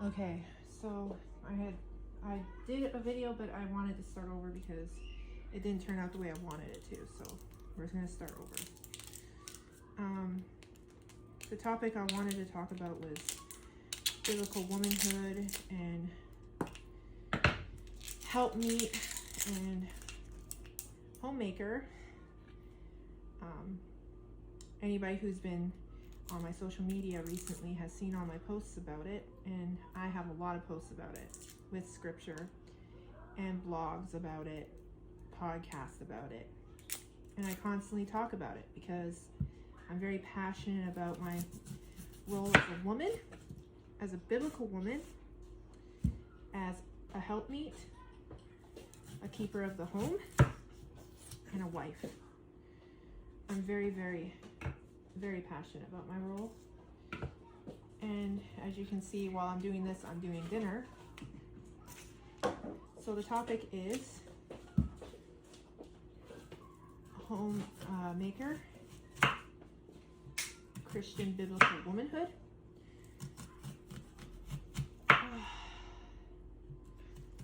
Okay, so I did a video, but I wanted to start over because it didn't turn out the way I wanted it to, so we're gonna start over. The topic I wanted to talk about was biblical womanhood and helpmeet and homemaker. Anybody who's been on my social media recently has seen all my posts about it, and I have a lot of posts about it with scripture and blogs about it, podcasts about it, and I constantly talk about it because I'm very passionate about my role as a woman, as a biblical woman, as a helpmeet, a keeper of the home, and a wife. I'm very, very, very passionate about my role. And as you can see, while I'm doing this, I'm doing dinner. So the topic is homemaker, Christian biblical womanhood.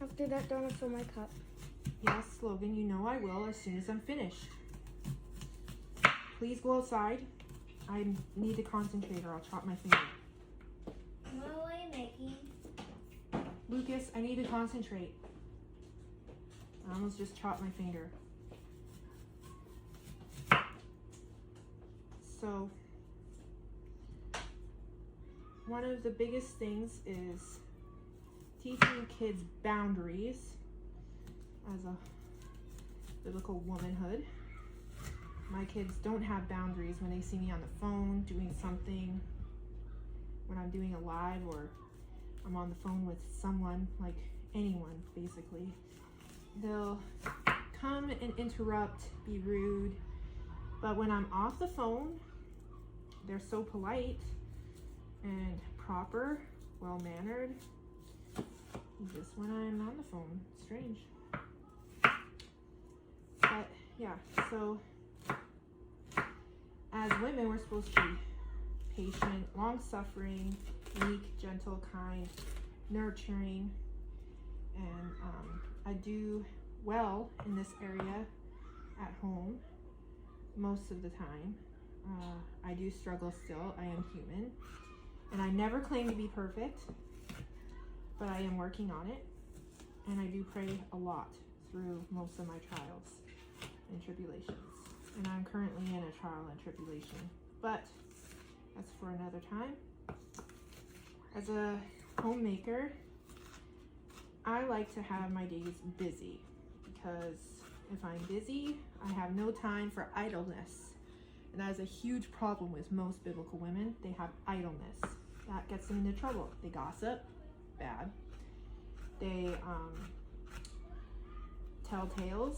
After that, don't fill my cup. Yes, Logan, you know I will as soon as I'm finished. Please go outside. I need to concentrate or I'll chop my finger. What are you making? Lucas, I need to concentrate. I almost just chopped my finger. So, one of the biggest things is teaching kids boundaries as a biblical womanhood. My kids don't have boundaries when they see me on the phone doing something, when I'm doing a live or I'm on the phone with someone, like anyone basically. They'll come and interrupt, be rude, but when I'm off the phone, they're so polite and proper, well-mannered. Just when I'm on the phone, strange. But yeah, so as women, we're supposed to be patient, long-suffering, meek, gentle, kind, nurturing, and I do well in this area at home most of the time. I do struggle still. I am human, and I never claim to be perfect, but I am working on it, and I do pray a lot through most of my trials and tribulations. And I'm currently in a trial and tribulation, but that's for another time. As a homemaker, I like to have my days busy because if I'm busy, I have no time for idleness. And that is a huge problem with most biblical women. They have idleness. That gets them into trouble. They gossip, bad. They tell tales,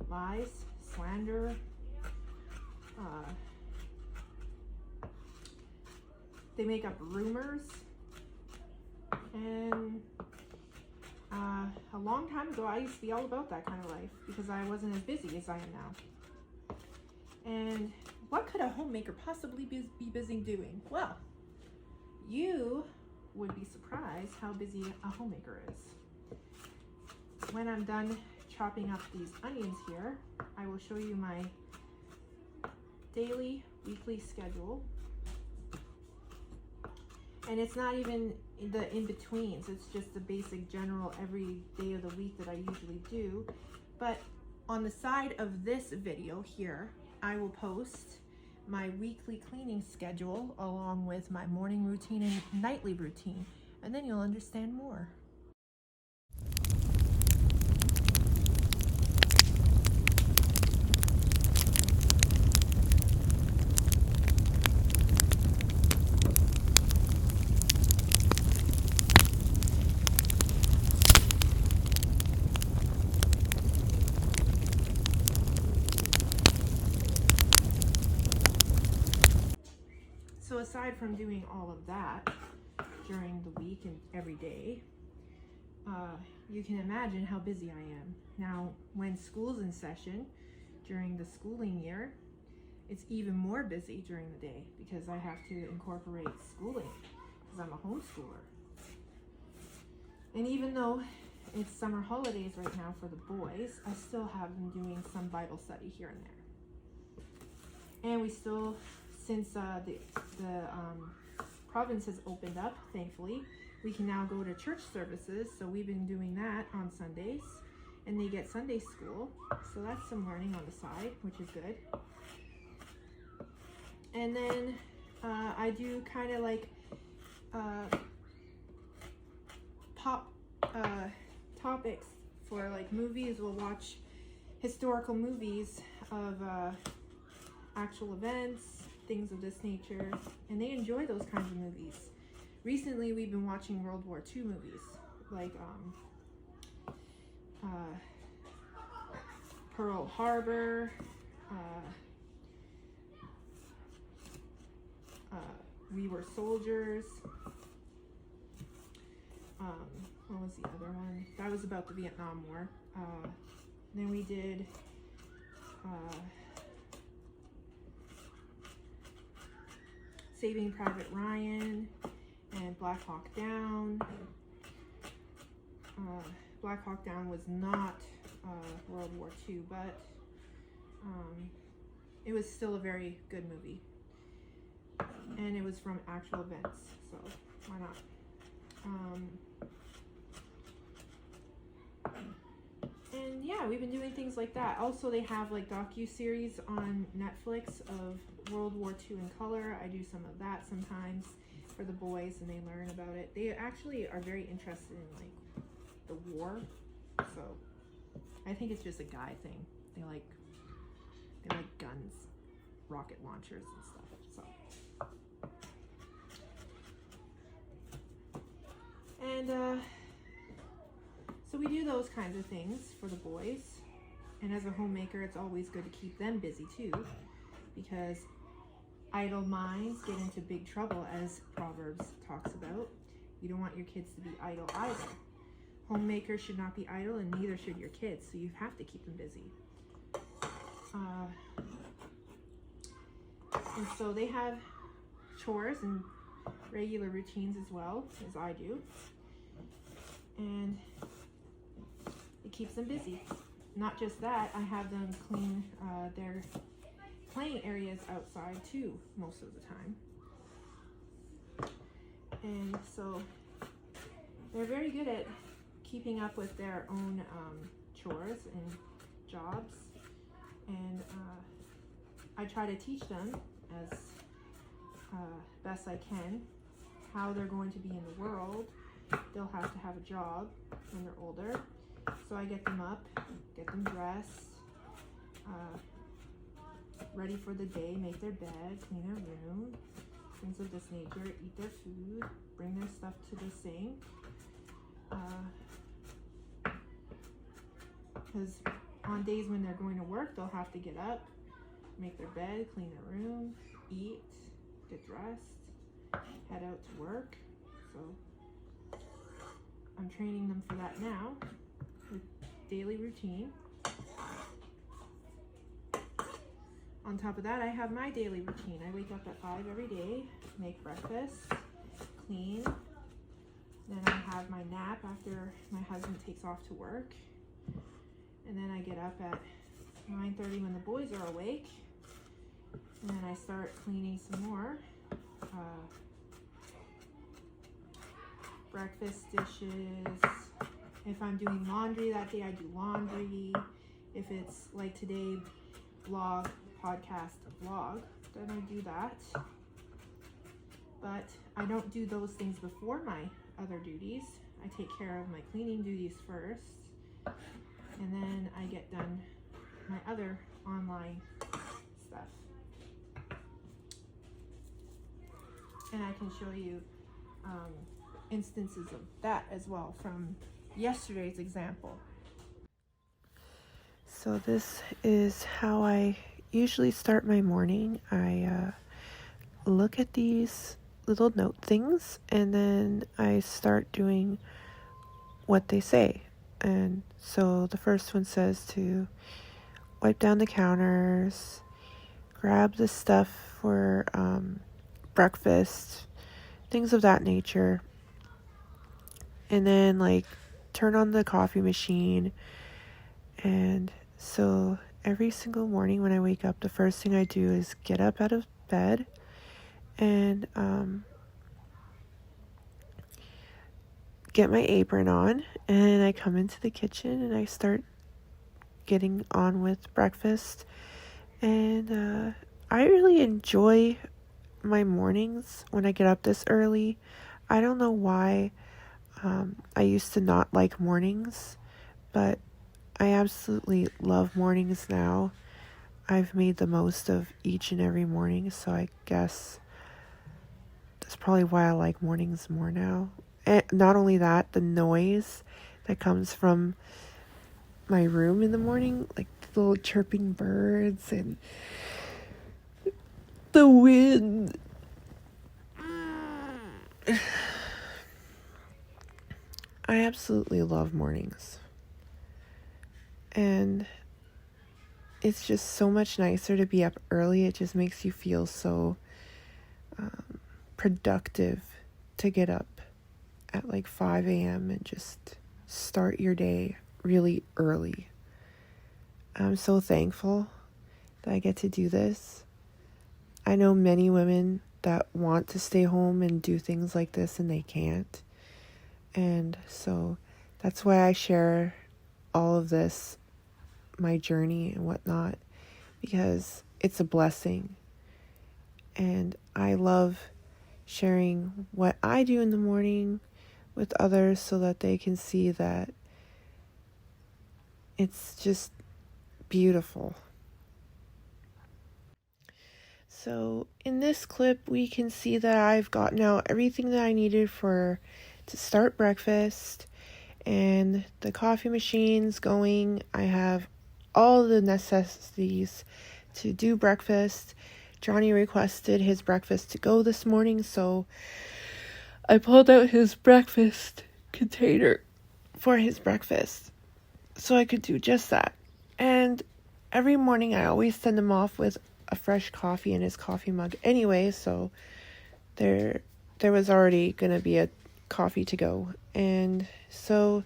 lies, slander, they make up rumors, and a long time ago I used to be all about that kind of life because I wasn't as busy as I am now. And what could a homemaker possibly be busy doing? Well, you would be surprised how busy a homemaker is. When I'm done chopping up these onions here, I will show you my daily, weekly schedule. And it's not even the in-betweens, it's just the basic general every day of the week that I usually do. But on the side of this video here, I will post my weekly cleaning schedule along with my morning routine and nightly routine, and then you'll understand more. So aside from doing all of that during the week and every day, you can imagine how busy I am. Now, when school's in session during the schooling year, it's even more busy during the day because I have to incorporate schooling because I'm a homeschooler. And even though it's summer holidays right now for the boys, I still have them doing some Bible study here and there. And we still, since the province has opened up, thankfully, we can now go to church services. So we've been doing that on Sundays, and they get Sunday school. So that's some learning on the side, which is good. And then I do kind of like pop topics for like movies. We'll watch historical movies of actual events, things of this nature, and they enjoy those kinds of movies. Recently, we've been watching World War II movies, like Pearl Harbor, We Were Soldiers. What was the other one? That was about the Vietnam War. Then we did Saving Private Ryan and Black Hawk Down. Black Hawk Down was not World War II, but it was still a very good movie. And it was from actual events, so why not? And yeah, we've been doing things like that. Also, they have like docu-series on Netflix of World War II in color. I do some of that sometimes for the boys, and they learn about it. They actually are very interested in like the war, so I think it's just a guy thing. They like guns, rocket launchers and stuff. So we do those kinds of things for the boys. And as a homemaker, it's always good to keep them busy too, because idle minds get into big trouble, as Proverbs talks about. You don't want your kids to be idle either. Homemakers should not be idle, and neither should your kids, so you have to keep them busy. And so they have chores and regular routines as well as I do. And it keeps them busy. Not just that, I have them clean their playing areas outside too most of the time. And so they're very good at keeping up with their own chores and jobs. And I try to teach them as best I can how they're going to be in the world. They'll have to have a job when they're older. So I get them up, get them dressed, ready for the day, make their bed, clean their room, things of this nature, eat their food, bring their stuff to the sink. Because on days when they're going to work, they'll have to get up, make their bed, clean their room, eat, get dressed, head out to work. So I'm training them for that now with daily routine. On top of that, I have my daily routine. I wake up at 5 every day, make breakfast, clean. Then I have my nap after my husband takes off to work. And then I get up at 9:30 when the boys are awake. And then I start cleaning some more. Breakfast dishes. If I'm doing laundry that day, I do laundry. If it's like today, podcast vlog, then I do that. But I don't do those things before my other duties. I take care of my cleaning duties first, and then I get done my other online stuff. And I can show you instances of that as well from yesterday's example. So this is how I usually start my morning. I look at these little note things, and then I start doing what they say. And so the first one says to wipe down the counters, grab the stuff for breakfast, things of that nature. And then like turn on the coffee machine. And so every single morning when I wake up, the first thing I do is get up out of bed and get my apron on, and I come into the kitchen and I start getting on with breakfast. And I really enjoy my mornings when I get up this early. I don't know why. I used to not like mornings, but I absolutely love mornings now. I've made the most of each and every morning, so I guess that's probably why I like mornings more now. And not only that, the noise that comes from my room in the morning, like the little chirping birds and the wind. I absolutely love mornings. And it's just so much nicer to be up early. It just makes you feel so productive to get up at like 5 a.m. and just start your day really early. I'm so thankful that I get to do this. I know many women that want to stay home and do things like this and they can't. And so that's why I share all of this, my journey and whatnot, because it's a blessing. And I love sharing what I do in the morning with others so that they can see that it's just beautiful. So in this clip, we can see that I've gotten out everything that I needed to start breakfast, and the coffee machine's going. I have all the necessities to do breakfast. Johnny requested his breakfast to go this morning, so I pulled out his breakfast container for his breakfast so I could do just that. And every morning I always send him off with a fresh coffee in his coffee mug anyway, so there was already going to be a coffee to go. And so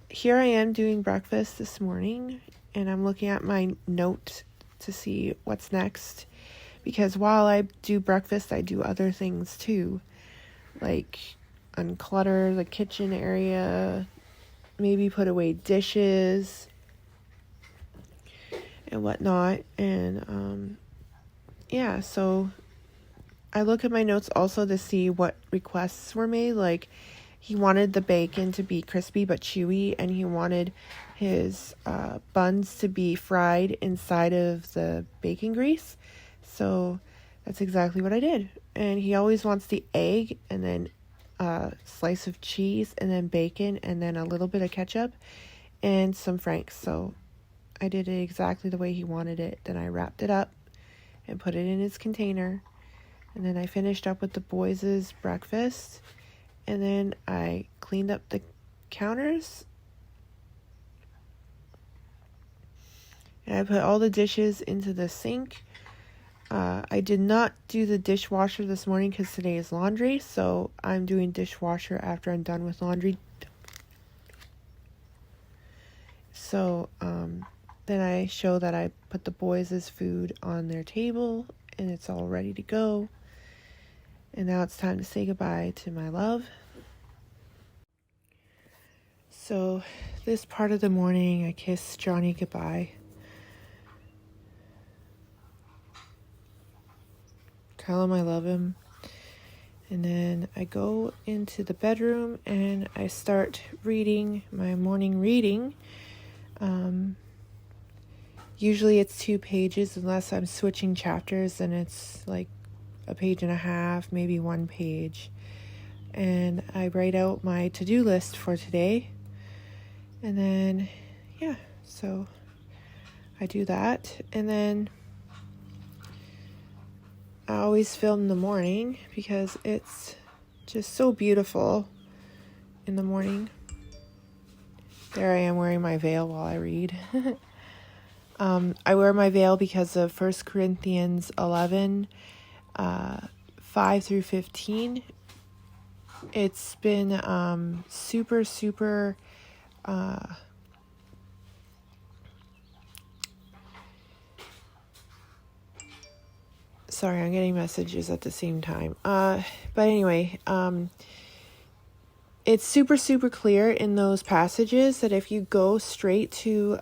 here I am doing breakfast this morning, and I'm looking at my note to see what's next, because while I do breakfast, I do other things too, like unclutter the kitchen area, maybe put away dishes and whatnot. And yeah, so I look at my notes also to see what requests were made. Like, he wanted the bacon to be crispy but chewy, and he wanted his buns to be fried inside of the bacon grease. So that's exactly what I did. And he always wants the egg and then a slice of cheese and then bacon and then a little bit of ketchup and some Franks. So I did it exactly the way he wanted it. Then I wrapped it up and put it in his container. And then I finished up with the boys' breakfast. And then I cleaned up the counters. And I put all the dishes into the sink. I did not do the dishwasher this morning because today is laundry. So I'm doing dishwasher after I'm done with laundry. So then I show that I put the boys' food on their table and it's all ready to go. And now it's time to say goodbye to my love. So this part of the morning, I kiss Johnny goodbye. Tell him I love him. And then I go into the bedroom and I start reading my morning reading. Usually it's 2 pages unless I'm switching chapters, and it's like a page and a half, maybe 1 page. And I write out my to-do list for today. And then, yeah, so I do that. And then I always film in the morning because it's just so beautiful in the morning. There I am wearing my veil while I read. I wear my veil because of 1 Corinthians 11, 5 through 15. It's been super, super sorry, I'm getting messages at the same time. But anyway, it's super, super clear in those passages that if you go straight to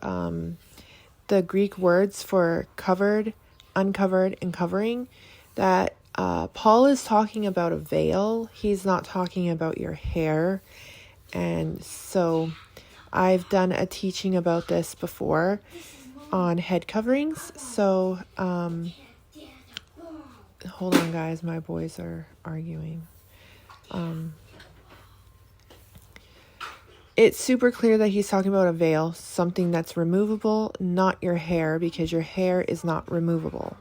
the Greek words for covered, uncovered, and covering, that Paul is talking about a veil. He's not talking about your hair. And so I've done a teaching about this before on head coverings. So hold on, guys. My boys are arguing. It's super clear that he's talking about a veil, something that's removable, not your hair, because your hair is not removable.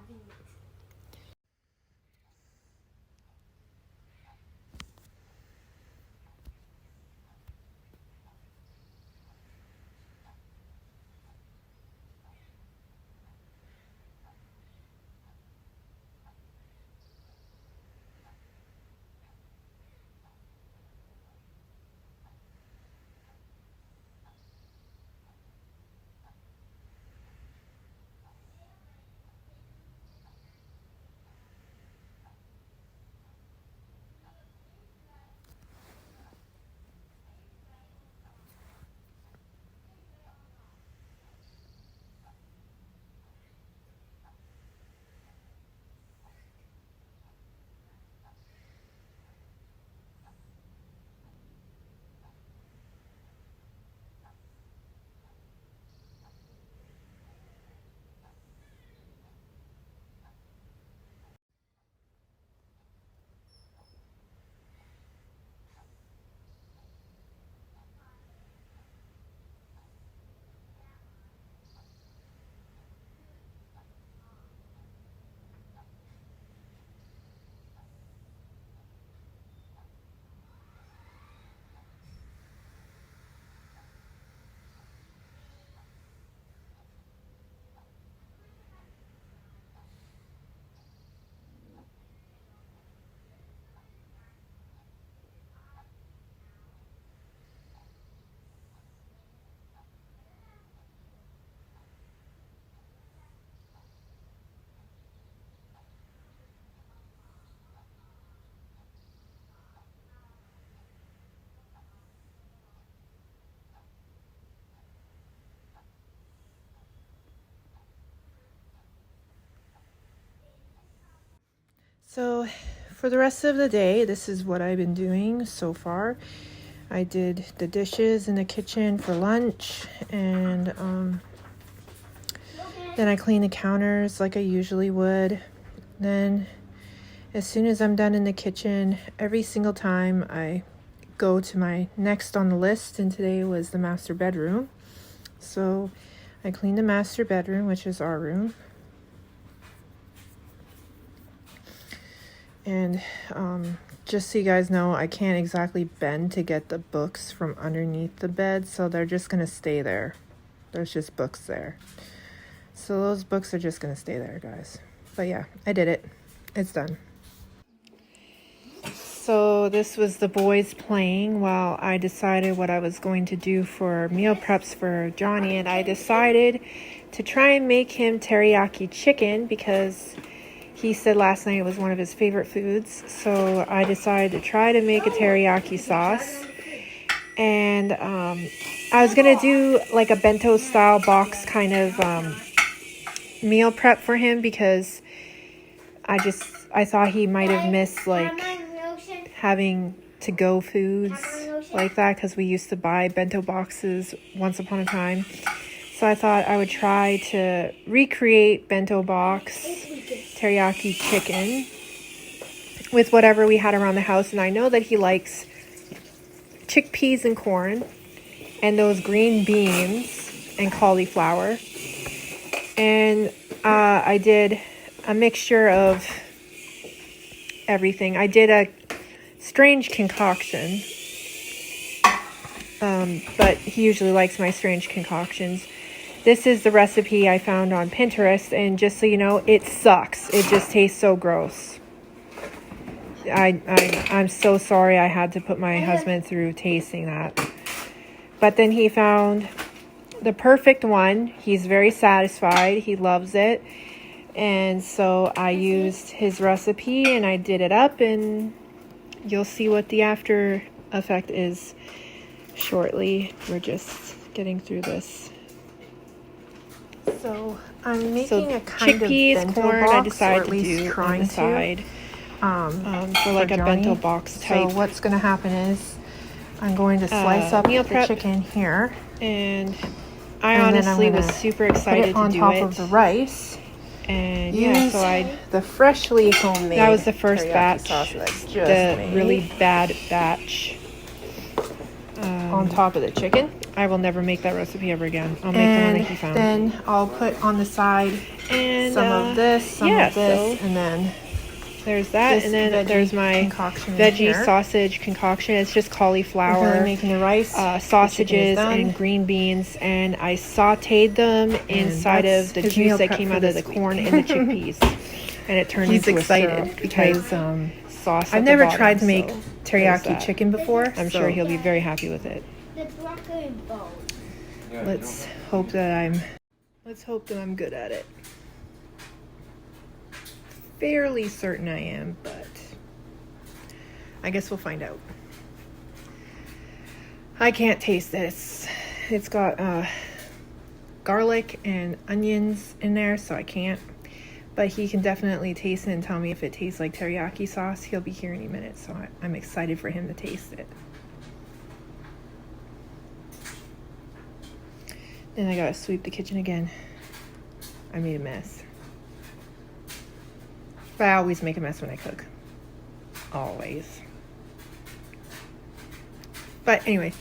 So for the rest of the day, this is what I've been doing so far. I did the dishes in the kitchen for lunch, and then I cleaned the counters like I usually would. Then as soon as I'm done in the kitchen, every single time I go to my next on the list, and today was the master bedroom. So I cleaned the master bedroom, which is our room. And just so you guys know, I can't exactly bend to get the books from underneath the bed, so they're just going to stay there. There's just books there. So those books are just going to stay there, guys. But yeah, I did it. It's done. So this was the boys playing while I decided what I was going to do for meal preps for Johnny. And I decided to try and make him teriyaki chicken because he said last night it was one of his favorite foods. So I decided to try to make a teriyaki sauce. And I was going to do like a bento style box kind of meal prep for him because I thought he might have missed like having to-go foods like that because we used to buy bento boxes once upon a time. So I thought I would try to recreate bento box teriyaki chicken with whatever we had around the house. And I know that he likes chickpeas and corn and those green beans and cauliflower. And I did a mixture of everything. I did a strange concoction, but he usually likes my strange concoctions. This is the recipe I found on Pinterest, and just so you know, it sucks. It just tastes so gross. I'm so sorry I had to put my husband through tasting that. But then he found the perfect one. He's very satisfied. He loves it. And so I used his recipe and I did it up, and you'll see what the after effect is shortly. We're just getting through this. So I'm making a kind chickpeas, of bento corn, box, I decided or at to least do trying on the to. side. For like a Johnny. bento box type. So what's going to happen is I'm going to slice up meal the prep. chicken here. And I And then honestly I'm was gonna super put excited it on to do top it. of the rice. And Use yeah, so I the freshly homemade. that was the first teriyaki batch, sauce that I just the made really bad batch. on top of the chicken. I will never make that recipe ever again. I'll make the one that he found. Then I'll put on the side And some of this, some of this, so and then there's that. this And then veggie there's my concoction in veggie here. sausage concoction. It's just We're cauliflower, really making the rice, sausages, the chicken is and green beans. And I sauteed them inside of the his meal juice that prep came for out of this the week. corn and the chickpeas. And it turned He's into excited a syrup because sauce. I've at never the bottom, tried to make so there's teriyaki that. chicken before. I'm so sure he'll be very happy with it. The broccoli bowl. Let's hope that I'm good at it. Fairly certain I am, but I guess we'll find out. I can't taste it. It's got garlic and onions in there, so I can't. But he can definitely taste it and tell me if it tastes like teriyaki sauce. He'll be here any minute, so I'm excited for him to taste it. Then I gotta sweep the kitchen again. I made a mess. But I always make a mess when I cook. Always. But anyway,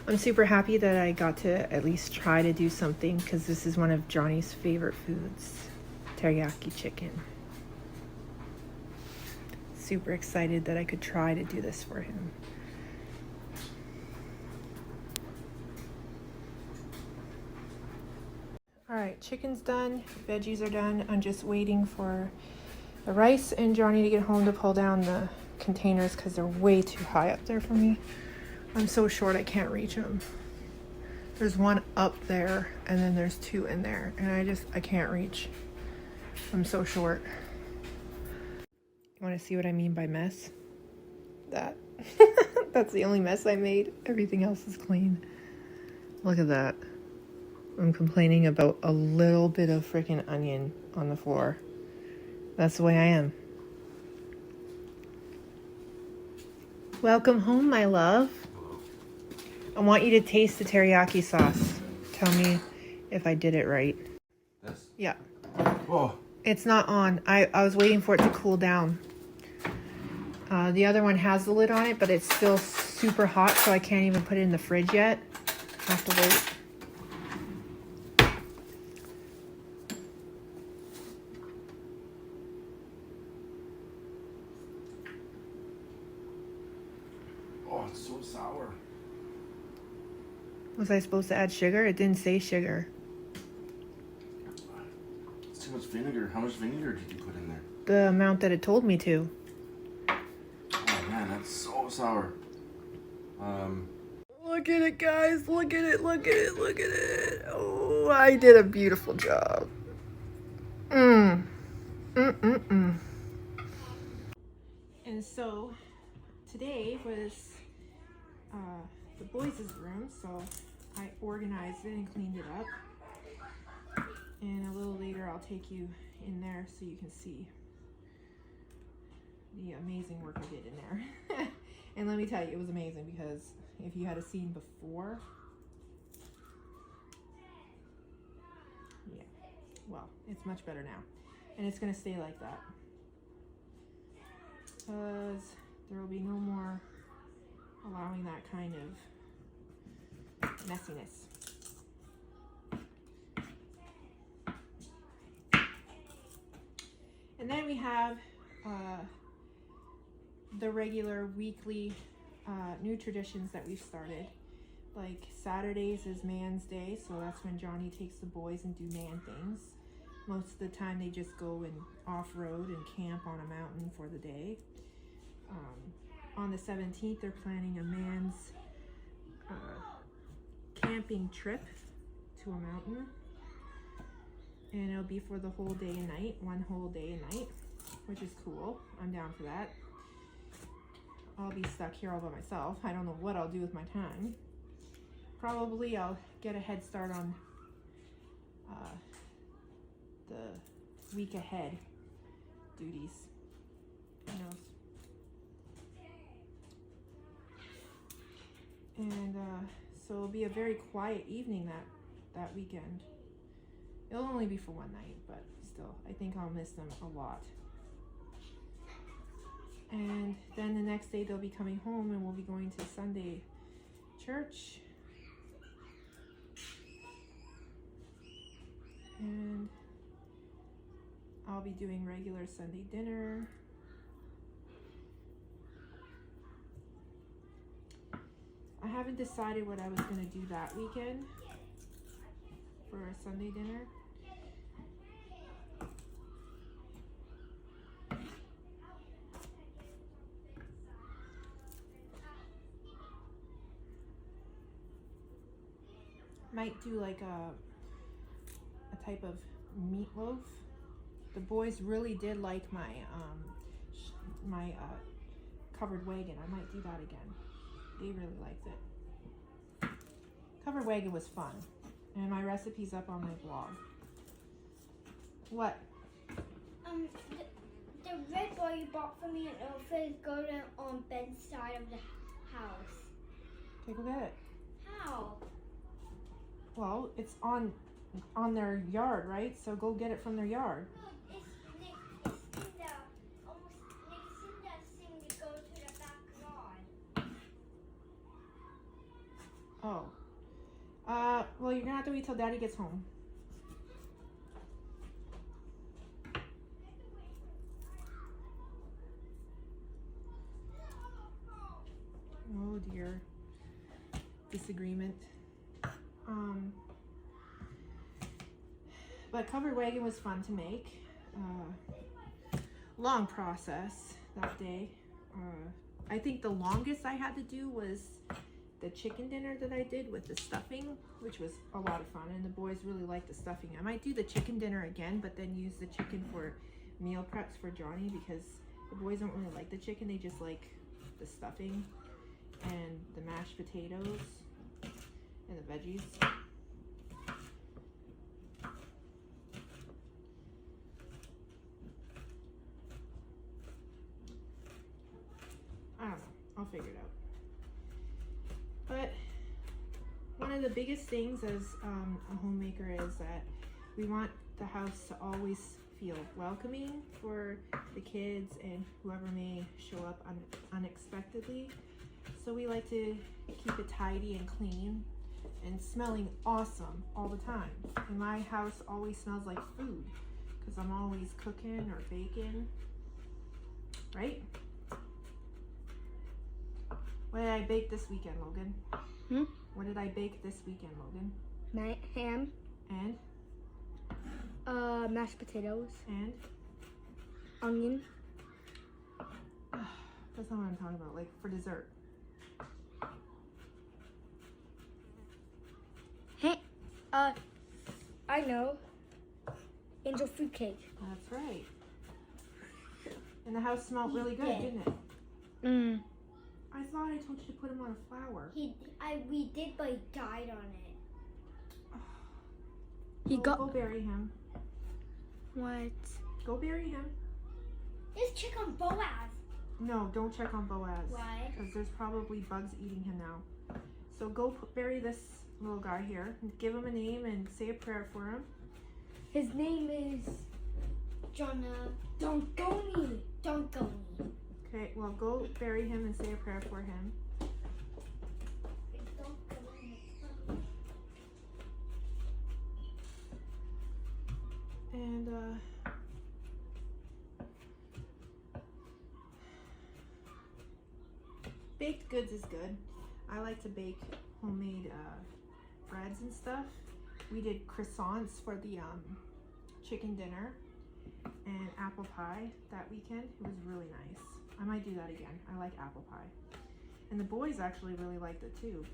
I'm super happy that I got to at least try to do something, because this is one of Johnny's favorite foods. Teriyaki chicken. Super excited that I could try to do this for him. Alright, chicken's done, veggies are done. I'm just waiting for the rice and Johnny to get home to pull down the containers because they're way too high up there for me. I'm so short I can't reach them. There's one up there and then there's two in there, and I can't reach. I'm so short. You want to see what I mean by mess? That. That's the only mess I made. Everything else is clean. Look at that. I'm complaining about a little bit of freaking onion on the floor. That's the way I am. Welcome home, my love. I want you to taste the teriyaki sauce. Tell me if I did it right. This? Yeah. Oh. It's not on. I was waiting for it to cool down. The other one has the lid on it, but it's still super hot, so I can't even put it in the fridge yet. I have to wait. Oh, it's so sour. Was I supposed to add sugar? It didn't say sugar. It's too much vinegar. How much vinegar did you put in there? The amount that it told me to. Oh man, that's so sour. Look at it, guys. Look at it. Look at it. Look at it. Oh, I did a beautiful job. And so today was the boys' room, so I organized it and cleaned it up. And a little later I'll take you in there so you can see the amazing work I did in there. And let me tell you, it was amazing, because if you had a scene before, yeah, well, it's much better now. And it's gonna stay like that, because there will be no more allowing that kind of messiness. And then we have the regular weekly new traditions that we've started. Like Saturdays is Man's Day, so that's when Johnny takes the boys and do man things. Most of the time they just go and off-road and camp on a mountain for the day. On the 17th, they're planning a man's camping trip to a mountain. And it'll be for the whole day and night, one whole day and night, which is cool. I'm down for that. I'll be stuck here all by myself. I don't know what I'll do with my time. Probably I'll get a head start on the week ahead duties. Who knows? And so it'll be a very quiet evening that weekend. It'll only be for one night, but still, I think I'll miss them a lot. And then the next day they'll be coming home and we'll be going to Sunday church. And I'll be doing regular Sunday dinner. I haven't decided what I was going to do that weekend for a Sunday dinner. Might do like a type of meatloaf. The boys really did like my covered wagon. I might do that again. They really liked it. Covered wagon was fun. And my recipe's up on my blog. What? The red ball you bought for me and Ilfa is going on Ben's side of the house. Okay, go get it. How? Well, it's on their yard, right? So go get it from their yard. No, it's in the thing to go to the back lawn. Oh. Well, you're gonna have to wait till Daddy gets home. Oh dear. Disagreement. But covered wagon was fun to make. Long process that day. I think the longest I had to do was the chicken dinner that I did with the stuffing, which was a lot of fun, and the boys really liked the stuffing. I might do the chicken dinner again, but then use the chicken for meal preps for Johnny, because the boys don't really like the chicken. They just like the stuffing and the mashed potatoes and the veggies. I don't know. I'll figure it out. But one of the biggest things as a homemaker is that we want the house to always feel welcoming for the kids and whoever may show up unexpectedly. So we like to keep it tidy and clean and smelling awesome all the time. And my house always smells like food because I'm always cooking or baking, right? What did I bake this weekend, Logan? What did I bake this weekend, Logan? Ham. And? Mashed potatoes. And? Onion. That's not what I'm talking about, like for dessert. Hey, I know. Angel fruit cake. That's right. And the house smelled really good, didn't it? I thought I told you to put him on a flower. We did, but he died on it. Go bury him. What? Go bury him. Let's check on Boaz. No, don't check on Boaz. Why? Because there's probably bugs eating him now. So go bury this little guy here. Give him a name and say a prayer for him. His name is Donkoni. Okay, well go bury him and say a prayer for him. And baked goods is good. I like to bake homemade breads and stuff. We did croissants for the chicken dinner and apple pie that weekend. It was really nice. I might do that again. I like apple pie. And the boys actually really liked it too.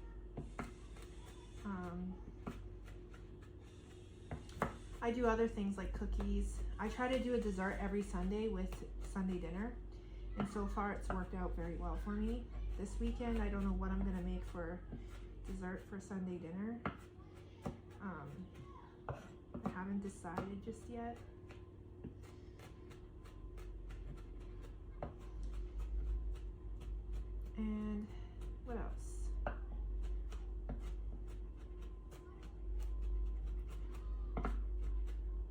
I do other things like cookies. I try to do a dessert every Sunday with Sunday dinner. And so far it's worked out very well for me. This weekend, I don't know what I'm gonna make for dessert for Sunday dinner. I haven't decided just yet. And what else?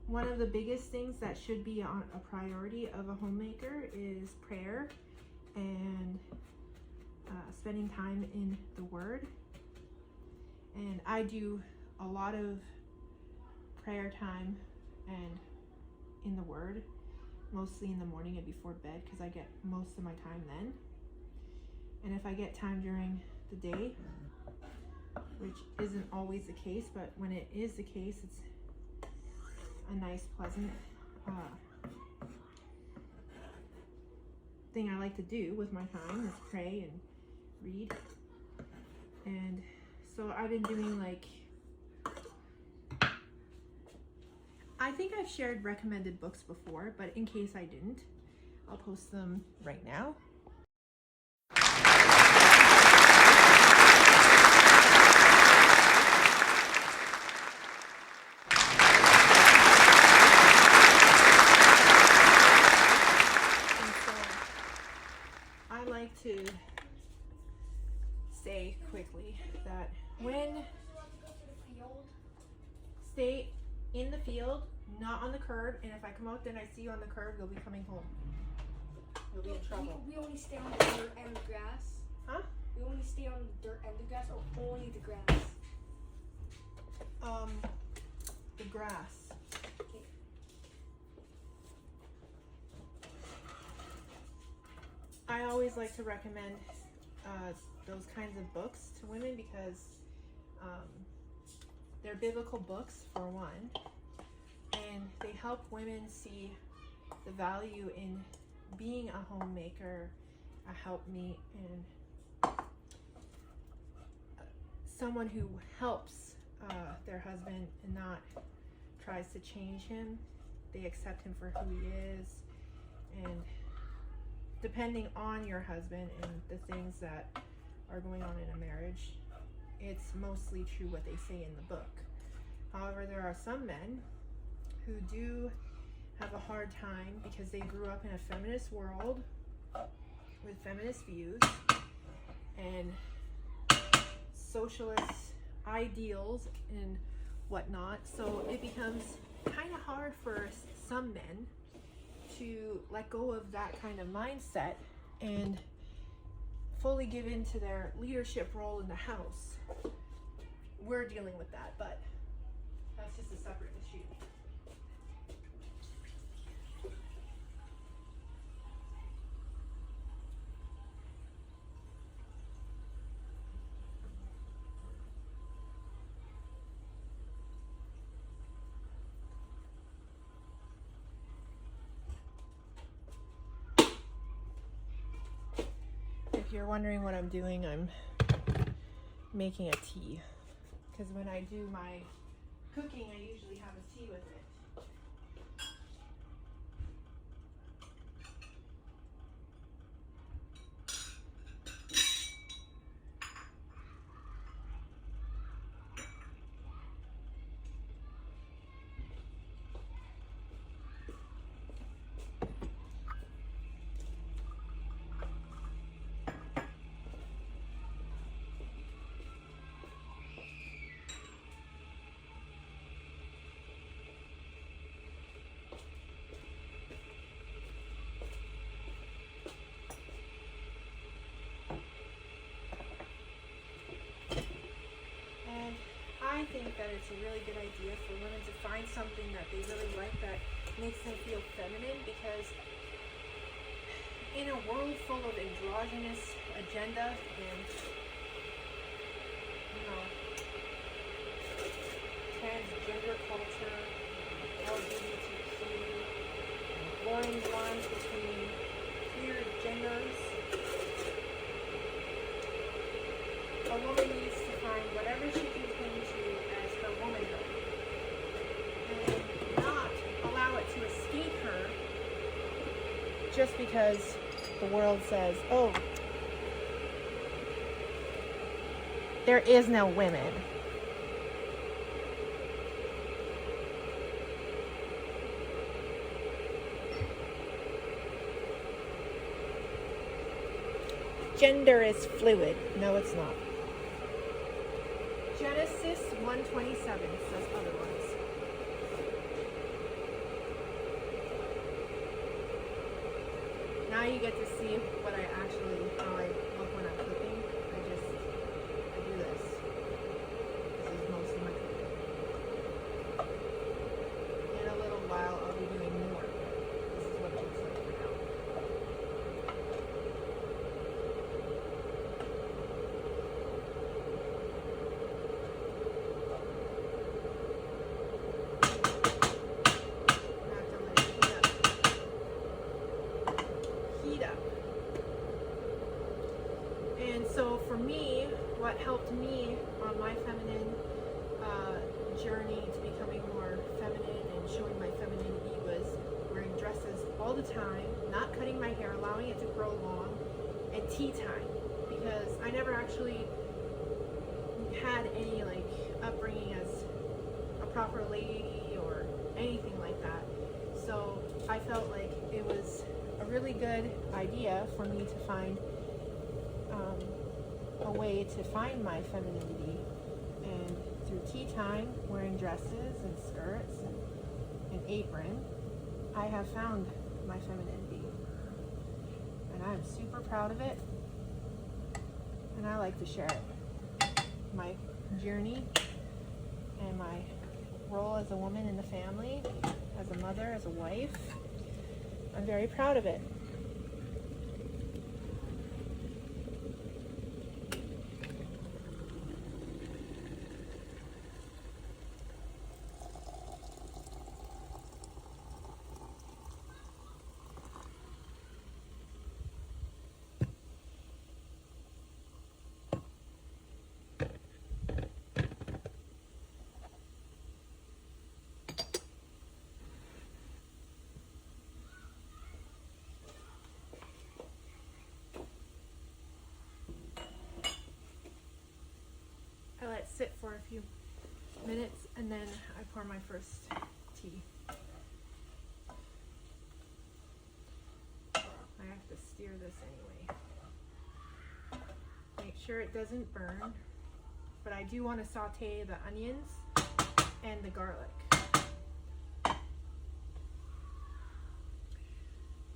One of the biggest things that should be on a priority of a homemaker is prayer and spending time in the Word. And I do a lot of prayer time and in the Word, mostly in the morning and before bed, because I get most of my time then. And if I get time during the day, which isn't always the case, but when it is the case, it's a nice, pleasant thing I like to do with my time is pray and read. And so I've been doing like, I think I've shared recommended books before, but in case I didn't, I'll post them right now. To say quickly that when stay in the field, not on the curb, and if I come out then I see you on the curb, you'll be coming home. You'll be in trouble. We only stay on the dirt and the grass. Huh? We only stay on the dirt and the grass, or only the grass? The grass. Okay. I always like to recommend those kinds of books to women because they're biblical books for one, and they help women see the value in being a homemaker, a helpmeet, and someone who helps their husband and not tries to change him. They accept him for who he is, and depending on your husband and the things that are going on in a marriage, it's mostly true what they say in the book. However, there are some men who do have a hard time because they grew up in a feminist world with feminist views and socialist ideals and whatnot. So it becomes kind of hard for some men to let go of that kind of mindset and fully give into their leadership role in the house. We're dealing with that, but that's just a separate issue. If you're wondering what I'm doing, I'm making a tea. Because when I do my cooking, I usually have a tea with it. I think that it's a really good idea for women to find something that they really like that makes them feel feminine, because in a world full of androgynous agenda and, you know, transgender culture, LGBTQ, blurring the lines between clear gender a woman needs to find whatever she can cling to as her womanhood and not allow it to escape her just because the world says, oh, there is no women. Gender is fluid. No, it's not. Genesis 1:27 says otherwise. Now you get to see what how I look when I'm cooking. I do this. This is most of my cooking. In a little while, I'll be doing more. This is what it looks like for now. So for me, what helped me on my feminine journey to becoming more feminine and showing my femininity was wearing dresses all the time, not cutting my hair, allowing it to grow long, and tea time, because I never actually had any like upbringing as a proper lady or anything like that. So I felt like it was a really good idea for me to find a way to find my femininity, and through tea time, wearing dresses and skirts and an apron, I have found my femininity, and I'm super proud of it, and I like to share it. My journey and my role as a woman in the family, as a mother, as a wife, I'm very proud of it. I let it sit for a few minutes and then I pour my first tea. I have to steer this anyway. Make sure it doesn't burn, but I do want to saute the onions and the garlic.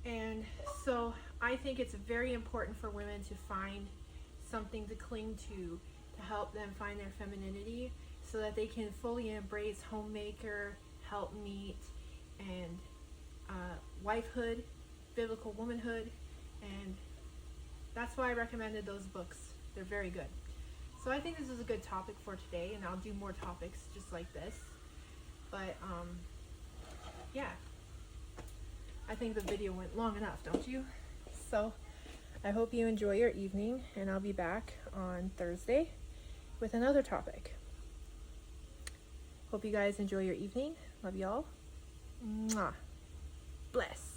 And so I think it's very important for women to find something to cling to help them find their femininity, so that they can fully embrace homemaker, helpmeet, and wifehood, biblical womanhood. And that's why I recommended those books. They're very good. So I think this is a good topic for today, and I'll do more topics just like this. But yeah, I think the video went long enough, don't you? So I hope you enjoy your evening, and I'll be back on Thursday with another topic. Hope you guys enjoy your evening. Love y'all. Mwah. Bless.